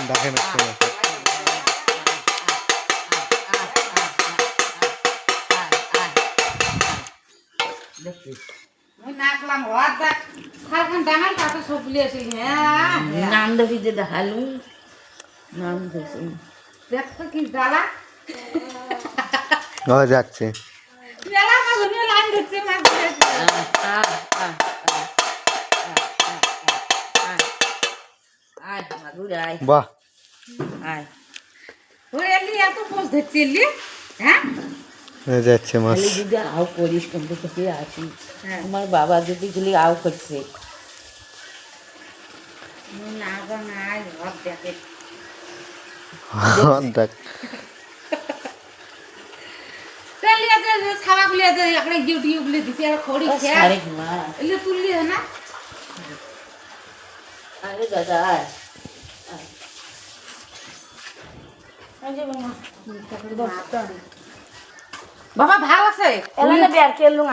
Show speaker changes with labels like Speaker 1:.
Speaker 1: দেখেন একটু
Speaker 2: নাম দেখি যে দেখালু নাম দেখি
Speaker 3: দেখো কি জ্বালা
Speaker 1: ও যাচ্ছে
Speaker 3: মেলা মাছ ধরে লাইন ধরছে মাছ ধরেছে
Speaker 2: আয় মাগুর আয়
Speaker 1: বাহ
Speaker 2: আয়
Speaker 3: ওই এলি এত পোষ ধরছে এলি হ্যাঁ
Speaker 1: হয়ে যাচ্ছে মাছ
Speaker 2: খালি যদি আও করিস কিন্তু থেকে আসি
Speaker 3: হ্যাঁ
Speaker 2: আমার বাবা যদি খালি আও করছে
Speaker 3: না গো নাই ঘর দেখে
Speaker 1: দেখ
Speaker 3: তেলি আছে ছাওয়া গুলি আছে একটা ডিউটি গুলি দিছে আর খড়ি খেয়ে
Speaker 2: সারে মা
Speaker 3: এলি তুললি না
Speaker 2: আরে দাদা আয়
Speaker 3: বাবা ভালো আছে
Speaker 2: এলা না বের কেলু